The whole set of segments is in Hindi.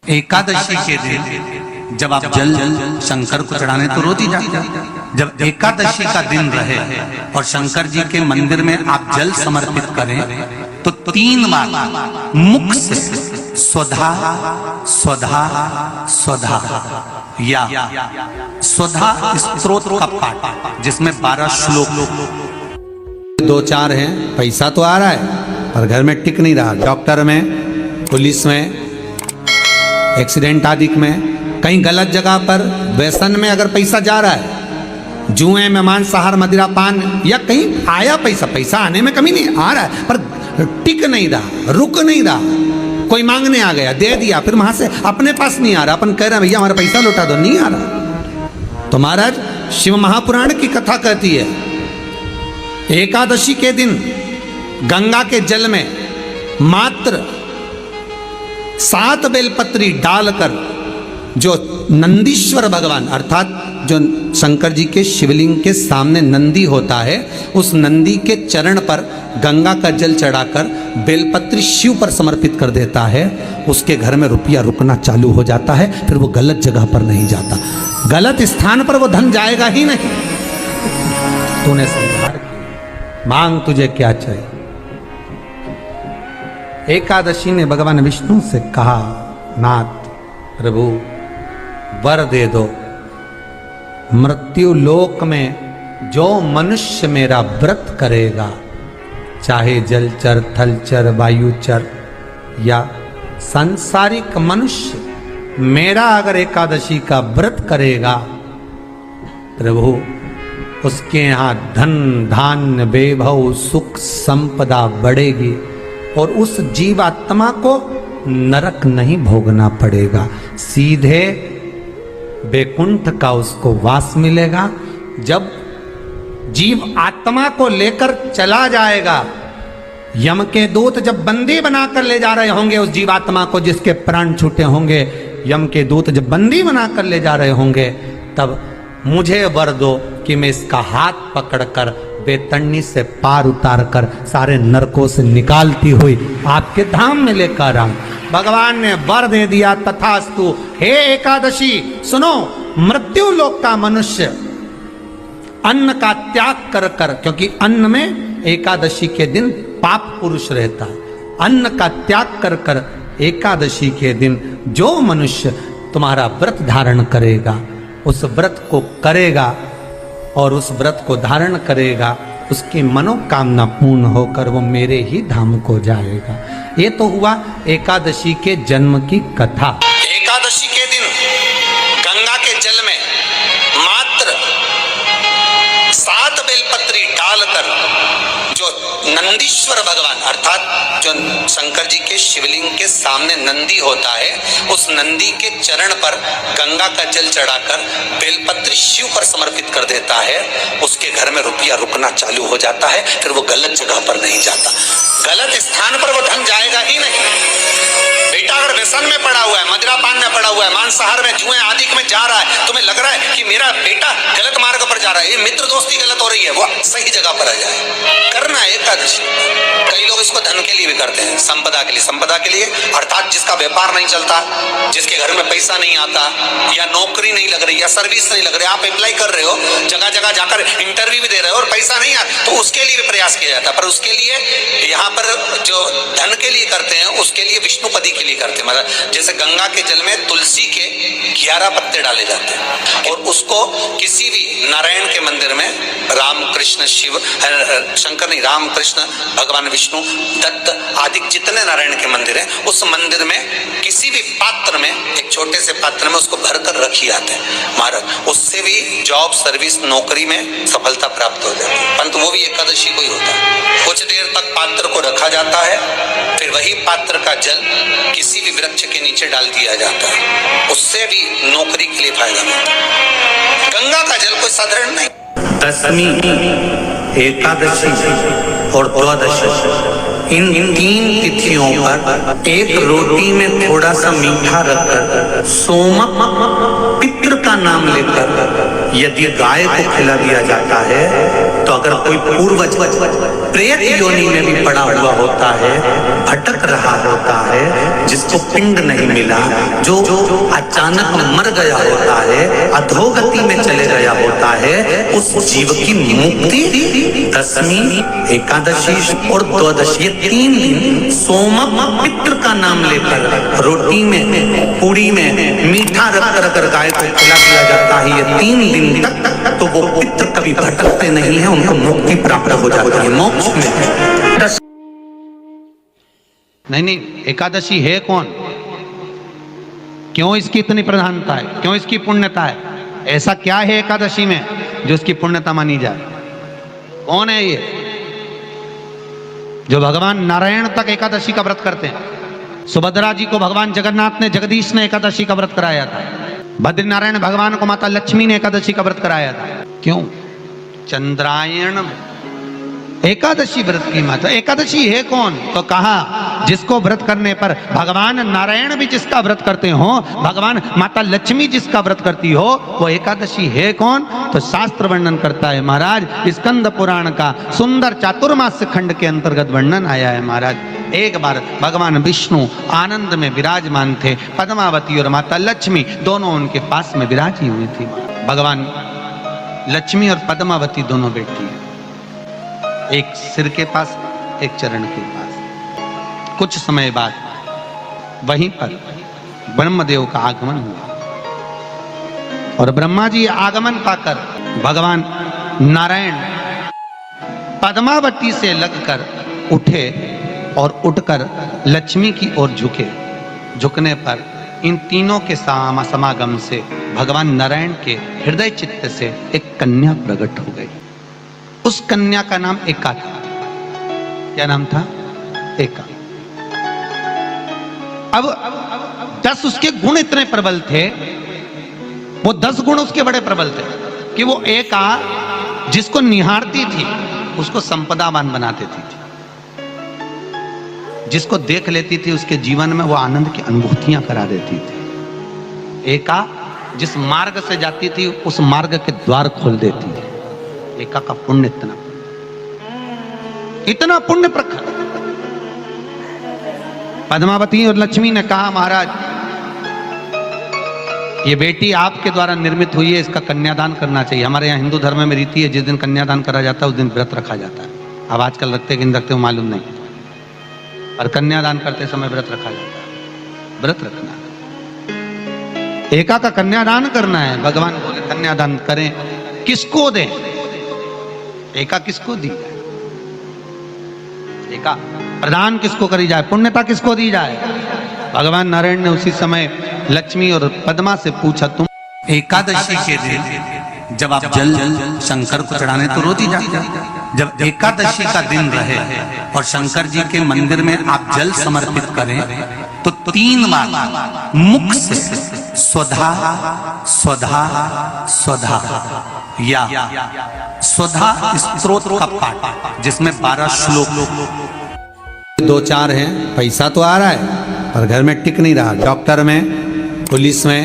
एकादशी के दिन जब आप जल शंकर को चढ़ाने तो रोज ही जाते हैं। जब एकादशी का दिन रहे और शंकर जी के मंदिर में आप जल समर्पित करें तो 3 बार मुख से स्वधा स्वधा स्वधा या स्वधा स्तोत्र का पाठ, जिसमें 12 श्लोक 2-4 हैं। पैसा तो आ रहा है पर घर में टिक नहीं रहा। डॉक्टर में, पुलिस में, एक्सीडेंट आदि में, कहीं गलत जगह पर, व्यसन में अगर पैसा जा रहा है, जुए में, मांसाहार, मदिरा पान, या कहीं आया पैसा, पैसा आने में कमी नहीं, आ रहा है पर टिक नहीं रहा, रुक नहीं रहा। कोई मांगने आ गया, दे दिया, फिर वहां से अपने पास नहीं आ रहा, अपन कह रहे हैं भैया हमारा पैसा लौटा दो, नहीं आ रहा। तो महाराज शिव महापुराण की कथा कहती है एकादशी के दिन गंगा के जल में मात्र 7 बेलपत्री डालकर जो नंदीश्वर भगवान अर्थात जो शंकर जी के शिवलिंग के सामने नंदी होता है, उस नंदी के चरण पर गंगा का जल चढ़ाकर बेलपत्री शिव पर समर्पित कर देता है, उसके घर में रुपया रुकना चालू हो जाता है। फिर वो गलत जगह पर नहीं जाता, गलत स्थान पर वो धन जाएगा ही नहीं। तूने समझा, मांग तुझे क्या चाहिए। एकादशी ने भगवान विष्णु से कहा, नाथ प्रभु वर दे दो, मृत्यु लोक में जो मनुष्य मेरा व्रत करेगा, चाहे जलचर, थलचर, वायुचर या सांसारिक मनुष्य, मेरा अगर एकादशी का व्रत करेगा प्रभु, उसके यहाँ धन धान्य वैभव सुख संपदा बढ़ेगी और उस जीवात्मा को नरक नहीं भोगना पड़ेगा, सीधे वैकुंठ का उसको वास मिलेगा। जब जीव आत्मा को लेकर चला जाएगा, यम के दूत जब बंदी बनाकर ले जा रहे होंगे उस जीवात्मा को, जिसके प्राण छूटे होंगे, यम के दूत जब बंदी बनाकर ले जा रहे होंगे, तब मुझे वर दो कि मैं इसका हाथ पकड़कर बेतन्नी से पार उतार कर सारे नरकों से निकालती हुई आपके धाम में लेकर आऊं। भगवान ने वर दे दिया, तथास्तु। हे एकादशी सुनो, मृत्यु लोक का मनुष्य अन्न का त्याग कर कर, क्योंकि अन्न में एकादशी के दिन पाप पुरुष रहता है, अन्न का त्याग कर कर एकादशी के दिन जो मनुष्य तुम्हारा व्रत धारण करेगा, उस व्रत को करेगा और उस व्रत को धारण करेगा, उसकी मनोकामना पूर्ण होकर वो मेरे ही धाम को जाएगा। ये तो हुआ एकादशी के जन्म की कथा। एकादशी के दिन गंगा के जल में मात्र 7 बेलपत्री डालकर जो नंदीश्वर भगवान अर्थात जो शंकर जी के शिवलिंग के सामने नंदी होता है, उस नंदी के चरण पर गंगा का जल चढ़ाकर बेलपत्री शिव पर समर्पित कर देता है, उसके घर में रुपया रुकना चालू हो जाता है। फिर वो गलत जगह पर नहीं जाता, गलत स्थान पर वो धन जाएगा ही नहीं। बेटा अगर व्यसन में पड़ा हुआ है, मदिरा पान में पड़ा हुआ है, मांसाहार में, जुए आदि में जा रहा है, तुम्हें लग रहा है कि मेरा बेटा गलत मार्ग पर जा रहा है, ये मित्र दोस्ती गलत हो रही है, वो सही जगह पर आ जाए। करना है एकादशी। कई लोग इसको धन के लिए भी करते हैं, संपदा के लिए, संपदा के लिए अर्थात जिसका व्यापार नहीं चलता, जिसके घर में पैसा नहीं आता, या नौकरी नहीं लग रही, या सर्विस नहीं लग रही, आप अप्लाई कर रहे हो, जगह जगह जाकर इंटरव्यू भी दे रहे हो और पैसा नहीं आता, तो उसके लिए भी प्रयास किया जाता है। पर उसके लिए यहाँ पर जो धन के लिए करते हैं, उसके लिए विष्णुपदी के लिए करते हैं। मतलब जैसे गंगा के जल में तुलसी के 11 पत्ते डाले जाते हैं और उसको किसी भी नारायण के मंदिर में, राम कृष्ण शिव शंकर नहीं, राम कृष्ण भगवान विष्णु दत्त आदि जितने नारायण के मंदिर हैं, उस मंदिर में किसी भी पात्र में, एक छोटे से पात्र में उसको भरकर रखी जाते हैं महाराज। उससे भी जॉब, सर्विस, नौकरी में सफलता प्राप्त हो जाती है। परंतु वो भी एकादशी को ही होता है। कुछ देर तक पात्र को रखा जाता है, फिर वही पात्र का जल किसी भी वृक्ष के नीचे डाल दिया जाता है, उससे भी नौकरी के लिए फायदा मिलता है। गंगा का जल कोई साधारण नहीं। दशमी, एकादशी और द्वादशी, इन 3 तिथियों पर एक रोटी में थोड़ा सा मीठा रखकर, सोमक पितृ का नाम लेकर यदि गाय को खिला दिया जाता है तो अगर कोई पूर्वज प्रेत योनि में भी पड़ा हुआ होता है, भटक रहा होता है, जिसको पिंड नहीं मिला, जो अचानक मर गया होता है, अधोगति में चले गया होता है, उस जीव की मुक्ति दशमी, एकादशी और द्वादशी, ये 3 दिन सोमक पितृ का नाम लेकर रोटी में, पूड़ी में मीठा रखकर अगर गाय को खिला दिया जाता है ये 3 दिन तक, तो वो पितृ कभी भटकते नहीं है, उनको मुक्ति प्राप्त हो जाती है, मोक्ष में। नहीं, एकादशी है कौन, क्यों इसकी इतनी प्रधानता है, क्यों इसकी पुण्यता है, ऐसा क्या है एकादशी में जो इसकी पुण्यता मानी जाए? कौन है ये जो भगवान नारायण तक एकादशी का व्रत करते हैं? सुभद्रा जी को भगवान जगन्नाथ ने, जगदीश ने एकादशी का व्रत कराया था। बद्रीनारायण भगवान को माता लक्ष्मी ने एकादशी का व्रत कराया था। क्यों? चंद्रायण एकादशी व्रत की माता। एकादशी है कौन? तो कहा जिसको व्रत करने पर भगवान नारायण भी जिसका व्रत करते हो, भगवान माता लक्ष्मी जिसका व्रत करती हो, वो एकादशी है कौन? तो शास्त्र वर्णन करता है महाराज, स्कंद पुराण का सुंदर चातुर्मास्य खंड के अंतर्गत वर्णन आया है महाराज। एक बार भगवान विष्णु आनंद में विराजमान थे, पद्मावती और माता लक्ष्मी दोनों उनके पास में विराजी हुई थी। भगवान लक्ष्मी और पद्मावती दोनों बैठी हैं, एक सिर के पास, एक चरण के पास। कुछ समय बाद वहीं पर ब्रह्मदेव का आगमन हुआ और ब्रह्मा जी आगमन पाकर भगवान नारायण पद्मावती से लगकर उठे और उठकर लक्ष्मी की ओर झुके। झुकने पर इन तीनों के समागम से भगवान नारायण के हृदय चित्त से एक कन्या प्रकट हो गई। उस कन्या का नाम एका था। क्या नाम था? एका। अब 10 उसके गुण इतने प्रबल थे, वो 10 गुण उसके बड़े प्रबल थे कि वो एका जिसको निहारती थी उसको संपदावान बना देती थी, जिसको देख लेती थी उसके जीवन में वो आनंद की अनुभूतियां करा देती थी। एका जिस मार्ग से जाती थी उस मार्ग के द्वार खोल देती थी। एका का पुण्य इतना पुण्य प्रखर। पद्मावती और लक्ष्मी ने कहा महाराज ये बेटी आपके द्वारा निर्मित हुई है, इसका कन्यादान करना चाहिए। हमारे यहाँ हिंदू धर्म में रीति है, जिस दिन कन्यादान करा जाता है उस दिन व्रत रखा जाता है। अब आजकल रखते कि नहीं रखते हो मालूम नहीं, और कन्यादान करते समय व्रत रखा जाता है। व्रत रखना, एका का कन्यादान करना है। भगवान बोले कन्यादान करें, किसको दें? एका किसको दी जाए? एका प्रदान किसको करी जाए? पुण्यता किसको दी जाए? भगवान नारायण ने उसी समय लक्ष्मी और पद्मा से पूछा, तुम एकादशी के दिन जब आप जल शंकर को चढ़ाने तो रोज ही जाते, जब एकादशी का दिन रहे और शंकर जी के मंदिर में आप जल समर्पित करें तो 3 बार मुख से स्वधा स्वधा स्वधा या स्वधा स्तोत्र का पाठ, जिसमें 12 श्लोक 2-4 हैं। पैसा तो आ रहा है पर घर में टिक नहीं रहा। डॉक्टर में, पुलिस में,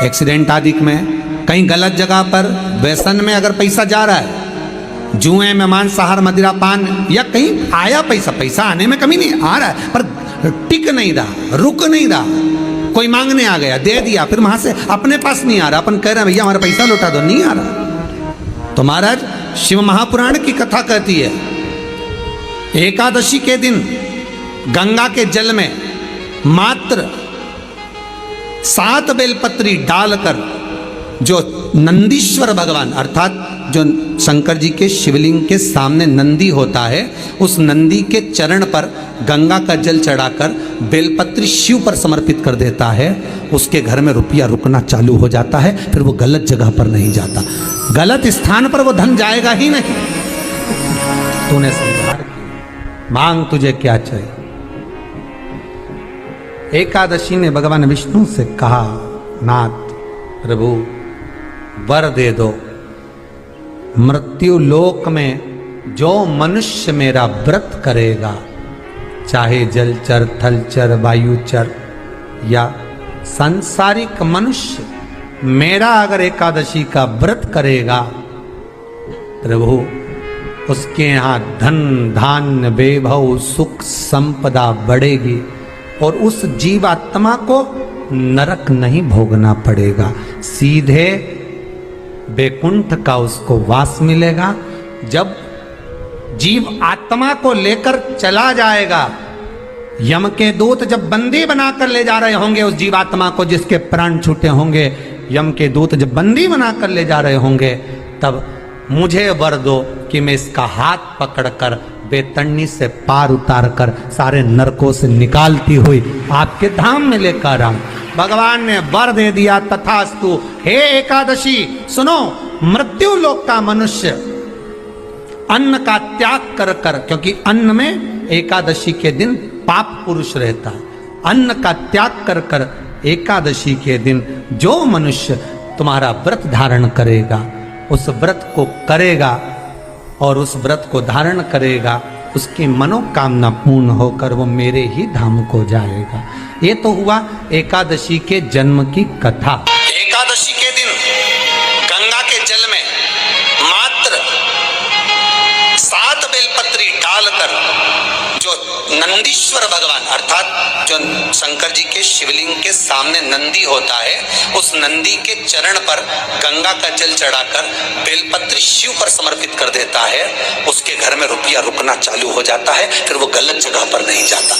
एक्सीडेंट आदि में, कहीं गलत जगह पर व्यसन में अगर पैसा जा रहा है, जुए में, मांसाहार, मदिरा पान, या कहीं आया पैसा आने में कमी नहीं, आ रहा है पर टिक नहीं रहा, रुक नहीं रहा। कोई मांगने आ गया, दे दिया, फिर वहां से अपने पास नहीं आ रहा, अपन कह रहे हैं भैया हमारा पैसा लौटा दो, नहीं आ रहा। तो महाराज शिव महापुराण की कथा कहती है एकादशी के दिन गंगा के जल में मात्र 7 बेलपत्री डालकर जो नंदीश्वर भगवान अर्थात जो शंकर जी के शिवलिंग के सामने नंदी होता है, उस नंदी के चरण पर गंगा का जल चढ़ाकर बेलपत्री शिव पर समर्पित कर देता है, उसके घर में रुपया रुकना चालू हो जाता है। फिर वो गलत जगह पर नहीं जाता, गलत स्थान पर वो धन जाएगा ही नहीं। तूने समझा, मांग तुझे क्या चाहिए। एकादशी ने भगवान विष्णु से कहा, नाथ प्रभु वर दे दो, मृत्यु लोक में जो मनुष्य मेरा व्रत करेगा, चाहे जलचर, थलचर, वायुचर या सांसारिक मनुष्य, मेरा अगर एकादशी का व्रत करेगा प्रभु, उसके यहाँ धन धान्य वैभव सुख संपदा बढ़ेगी और उस जीवात्मा को नरक नहीं भोगना पड़ेगा, सीधे वैकुंठ का उसको वास मिलेगा। जब जीव आत्मा को लेकर चला जाएगा, यम के दूत जब बंदी बनाकर ले जा रहे होंगे उस जीवात्मा को, जिसके प्राण छूटे होंगे, यम के दूत जब बंदी बनाकर ले जा रहे होंगे, तब मुझे वर दो कि मैं इसका हाथ पकड़कर बेतरनी से पार उतार कर सारे नरकों से निकालती हुई आपके धाम में लेकर आऊं। भगवान ने वर दे दिया, तथास्तु। हे एकादशी सुनो, मृत्यु लोक का मनुष्य अन्न का त्याग कर कर, क्योंकि अन्न में एकादशी के दिन पाप पुरुष रहता है, अन्न का त्याग कर कर एकादशी के दिन जो मनुष्य तुम्हारा व्रत धारण करेगा, उस व्रत को करेगा और उस व्रत को धारण करेगा, उसकी मनोकामना पूर्ण होकर वो मेरे ही धाम को जाएगा। ये तो हुआ एकादशी के जन्म की कथा। एकादशी के दिन गंगा के जल में मात्र 7 बेलपत्री डालकर जो नंदीश्वर भगवान अर्थात जो शंकर जी के शिवलिंग के सामने नंदी होता है, उस नंदी के चरण पर गंगा का जल चढ़ाकर बेलपत्री शिव पर समर्पित कर देता है, उसके घर में रुपया रुकना चालू हो जाता है। फिर वो गलत जगह पर नहीं जाता,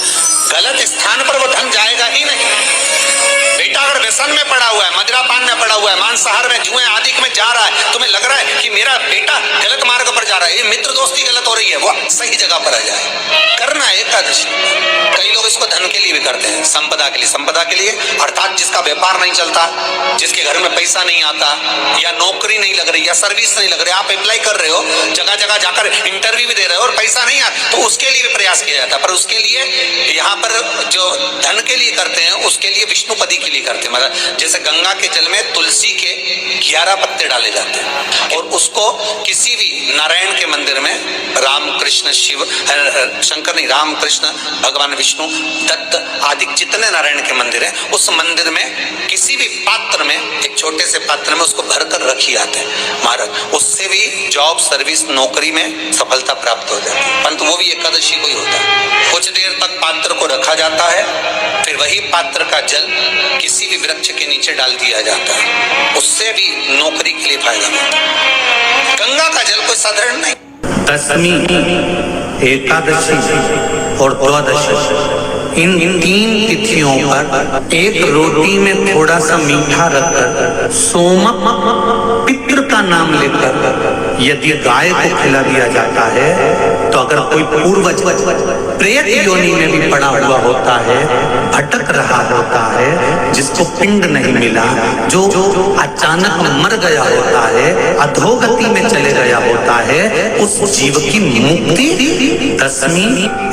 गलत स्थान पर वो धन जाएगा ही नहीं। बेटा अगर व्यसन में पड़ा हुआ है, मदिरापान में पड़ा हुआ है, मांसाहार में, जुए आदि में जा रहा है, तुम्हें लग रहा है कि मेरा बेटा गलत मार्ग पर जा रहा है, ये मित्र दोस्ती गलत हो रही है, वो सही जगह पर आ जाए। करना है एकादशी। कई लोग इसको धन के लिए भी करते हैं, संपदा के लिए। संपदा के लिए अर्थात जिसका व्यापार नहीं चलता, जिसके घर में पैसा नहीं आता, या नौकरी नहीं लग रही, या सर्विस नहीं लग रही, आप अप्लाई कर रहे हो, जगह जगह जाकर इंटरव्यू भी दे रहे हो और पैसा नहीं आता, तो उसके लिए भी प्रयास किया जाता है। पर उसके लिए यहाँ पर जो धन के लिए करते हैं, उसके लिए विष्णुपदी के लिए करते हैं। मतलब जैसे गंगा के जल में तुलसी के 11 पत्ते डाले जाते हैं और उसको किसी भी नारायण के मंदिर में, राम कृष्ण शिव शंकर नहीं, राम कृष्ण भगवान विष्णु दत्त आदि जितने नारायण के मंदिर हैं, उस मंदिर में किसी भी पात्र में, एक छोटे से पात्र में उसको भरकर रखी जाते हैं महाराज। उससे भी जॉब सर्विस नौकरी में सफलता प्राप्त हो जाती है। परंतु वो भी एकादशी को ही होता है। कुछ देर तक पात्र को रखा जाता है, फिर वही पात्र का जल किसी भी वृक्ष के नीचे डाल दिया जाता है, उससे भी नौकरी के लिए फायदा मिलता है। गंगा का जल कोई साधारण नहीं। दशमी, एकादशी और द्वादशी, इन 3 तिथियों पर एक रोटी में थोड़ा सा मीठा रखकर सोमक पितृ का नाम लेकर यदि गाय को खिला दिया जाता है, तो अगर कोई पूर्वज प्रेत योनि में भी पड़ा हुआ होता है, भटक रहा होता है, जिसको पिंड नहीं मिला, जो अचानक मर गया होता है, अधोगति में चले गया होता है, उस जीव की मुक्ति दशमी,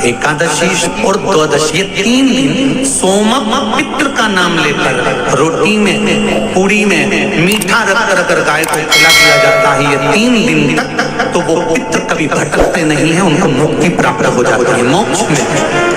एकादशी और द्वादशी, ये 3 दिन सोमक पितृ का नाम लेकर रोटी में, पूरी में मीठा रखकर अगर गाय को खिला दिया जाता है, ये 3 दिन तक, तो वो पितृ कभी भटकते नहीं है, उनको मुक्ति प्राप्त हो जाती है, मोक्ष में।